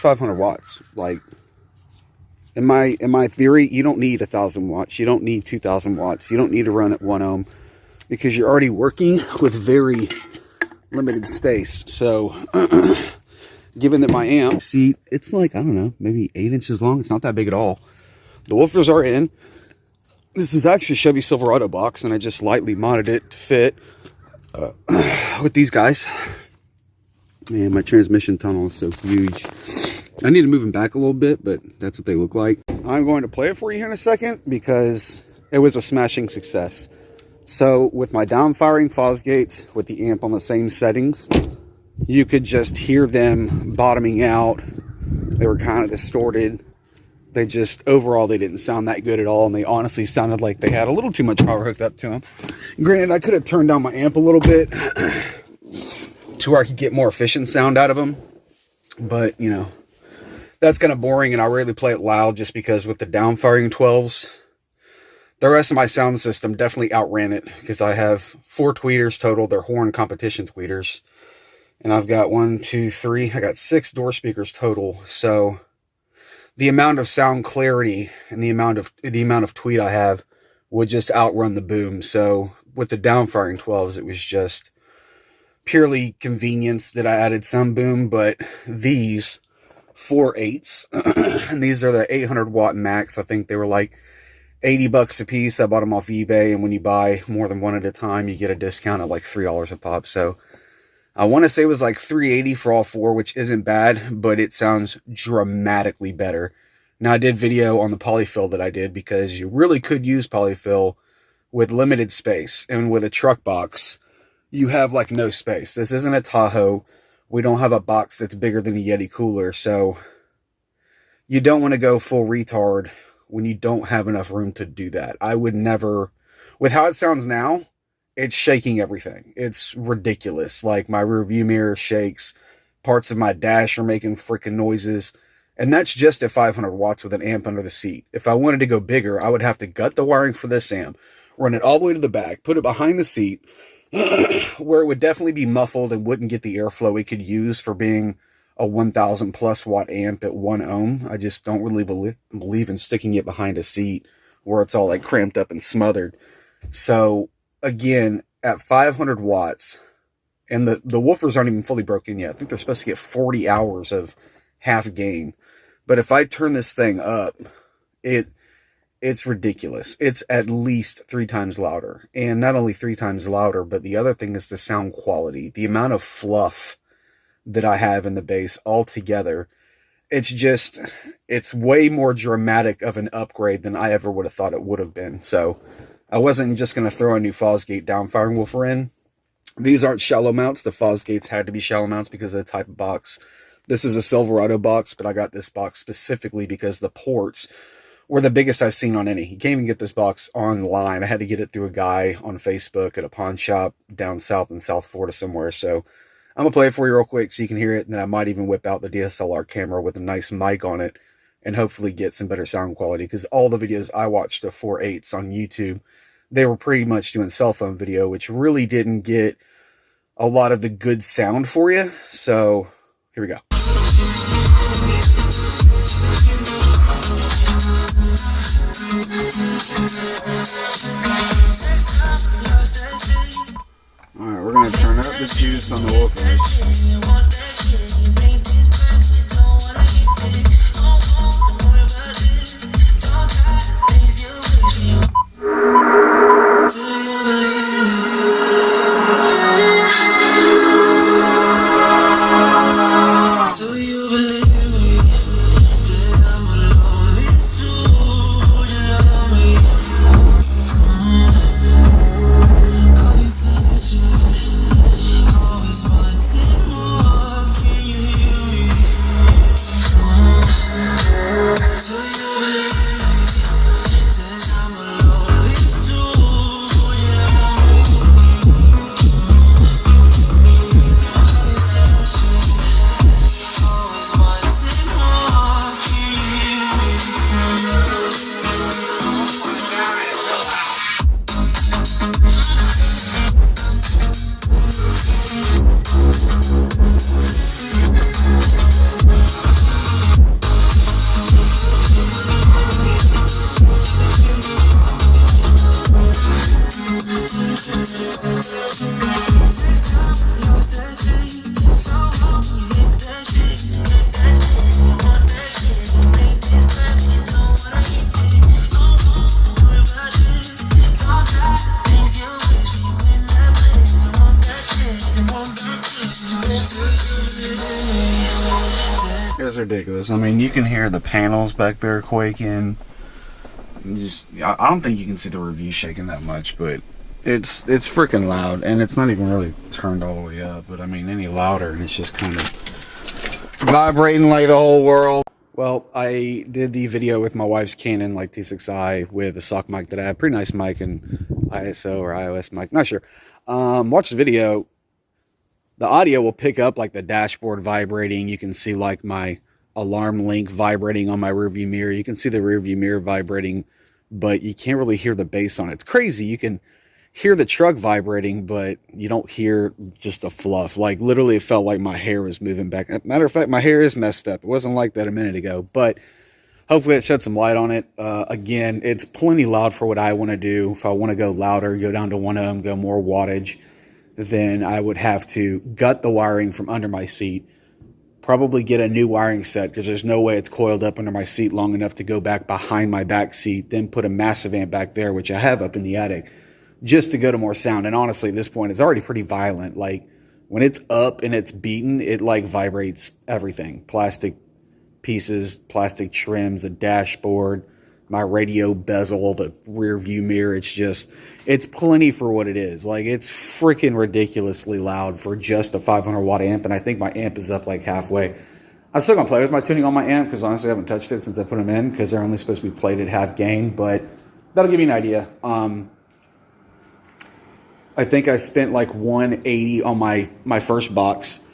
500 watts. Like, in my theory, you don't need 1,000 watts. You don't need 2,000 watts. You don't need to run at 1 ohm because you're already working with very limited space. So, given that my amp, see, it's like, I don't know, maybe 8 inches long. It's not that big at all. The woofers are in. This is actually a Chevy Silverado box, and I just lightly modded it to fit with these guys. And my transmission tunnel is so huge. I need to move them back a little bit, but that's what they look like. I'm going to play it for you here in a second because it was a smashing success. So with my downfiring Fosgates with the amp on the same settings, you could just hear them bottoming out. They were kind of distorted. They just, overall, they didn't sound that good at all. And they honestly sounded like they had a little too much power hooked up to them. Granted, I could have turned down my amp a little bit to where I could get more efficient sound out of them. But, you know, that's kind of boring, and I rarely play it loud just because with the downfiring 12s, the rest of my sound system definitely outran it because I have 4 tweeters total. They're horn competition tweeters. And I've got 1, 2, 3. I got 6 door speakers total. So the amount of sound clarity and the amount of tweet I have would just outrun the boom. So with the downfiring 12s, it was just purely convenience that I added some boom. But these 4 8s, and these are the 800 watt max. I think they were like $80 a piece. I bought them off eBay, and when you buy more than one at a time, you get a discount of like $3 a pop. So I want to say it was like $380 for all 4, which isn't bad, but it sounds dramatically better. Now, I did video on the polyfill that I did because you really could use polyfill with limited space. And with a truck box, you have like no space. This isn't a Tahoe. We don't have a box that's bigger than a Yeti cooler. So you don't want to go full retard when you don't have enough room to do that. I would never, with how it sounds now, it's shaking everything. It's ridiculous. Like my rear view mirror shakes. Parts of my dash are making freaking noises. And that's just at 500 watts with an amp under the seat. If I wanted to go bigger, I would have to gut the wiring for this amp, run it all the way to the back, put it behind the seat, where it would definitely be muffled and wouldn't get the airflow it could use for being a 1,000 plus watt amp at 1 ohm. I just don't really believe in sticking it behind a seat where it's all like cramped up and smothered. So again, at 500 watts, and the woofers aren't even fully broken yet. I think they're supposed to get 40 hours of half gain. But if I turn this thing up, it's ridiculous. It's at least 3 times louder. And not only 3 times louder, but the other thing is the sound quality. The amount of fluff that I have in the bass altogether. It's way more dramatic of an upgrade than I ever would have thought it would have been. So I wasn't just going to throw a new Fosgate downfiring woofer in. These aren't shallow mounts. The Fosgates had to be shallow mounts because of the type of box. This is a Silverado box, but I got this box specifically because the ports were the biggest I've seen on any. You can't even get this box online. I had to get it through a guy on Facebook at a pawn shop down south in South Florida somewhere. So I'm going to play it for you real quick so you can hear it. And then I might even whip out the DSLR camera with a nice mic on it and hopefully get some better sound quality. Because all the videos I watched of 4 8s on YouTube, they were pretty much doing cell phone video, which really didn't get a lot of the good sound for you. So here we go. Alright, we're going to turn up the juice on the woofers. It's ridiculous. I mean, you can hear the panels back there quaking. I don't think you can see the review shaking that much, but it's freaking loud, and it's not even really turned all the way up. But I mean, any louder, and it's just kind of vibrating like the whole world. Well, I did the video with my wife's Canon like T6i with a sock mic that I have. Pretty nice mic and ISO or iOS mic, not sure. Watch the video. The audio will pick up like the dashboard vibrating. You can see like my alarm link vibrating on my rearview mirror. You can see the rearview mirror vibrating, but you can't really hear the bass on it. It's crazy. You can hear the truck vibrating, but you don't hear just a fluff. Like literally it felt like my hair was moving back. Matter of fact, my hair is messed up. It wasn't like that a minute ago, but hopefully it shed some light on it. Again, it's plenty loud for what I want to do. If I want to go louder, go down to 1 ohm, go more wattage, then I would have to gut the wiring from under my seat, probably get a new wiring set because there's no way it's coiled up under my seat long enough to go back behind my back seat, then put a massive amp back there, which I have up in the attic, just to go to more sound. And honestly, at this point, it's already pretty violent. Like when it's up and it's beaten, it like vibrates everything. Plastic pieces, plastic trims, the dashboard, my radio bezel, the rear view mirror. It's plenty for what it is. Like it's freaking ridiculously loud for just a 500 watt amp. And I think my amp is up like halfway. I'm still gonna play with my tuning on my amp because honestly I haven't touched it since I put them in because they're only supposed to be played at half gain, but that'll give you an idea. I think I spent like 180 on my first box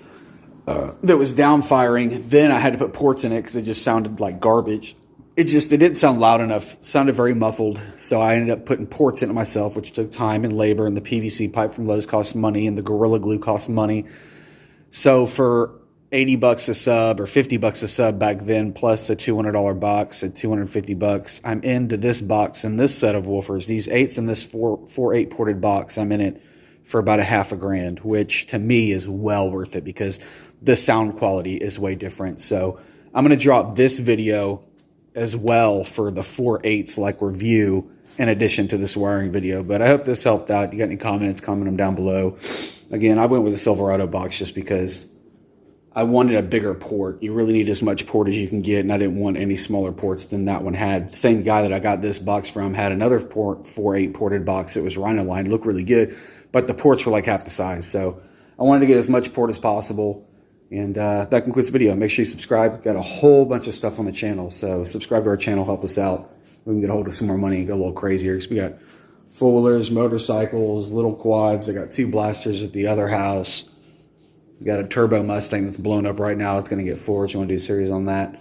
that was down firing. Then I had to put ports in it because it just sounded like garbage. It didn't sound loud enough. It sounded very muffled. So I ended up putting ports in it myself, which took time and labor. And the PVC pipe from Lowe's cost money, and the Gorilla Glue cost money. So for $80 a sub or $50 a sub back then, plus a $200 box at $250, I'm into this box and this set of woofers, these 8s and this 4/8 ported box. I'm in it for about $1,000, which to me is well worth it because the sound quality is way different. So I'm going to drop this video as well for the 4/8 like review in addition to this wiring video. But I hope this helped out. You got any comments, comment them down below. Again, I went with a Silverado box just because I wanted a bigger port. You really need as much port as you can get, and I didn't want any smaller ports than that one had. Same guy that I got this box from had another 4/8 ported box. It was Rhino line, looked really good, but the ports were like half the size. So I wanted to get as much port as possible. And that concludes the video. Make sure you subscribe. Got a whole bunch of stuff on the channel, so subscribe to our channel, help us out. We can get a hold of some more money and go a little crazier. Because we got four-wheelers, motorcycles, little quads. I got 2 blasters at the other house. We got a turbo Mustang that's blown up right now. It's going to get forged. You want to do a series on that?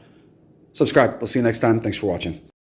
Subscribe. We'll see you next time. Thanks for watching.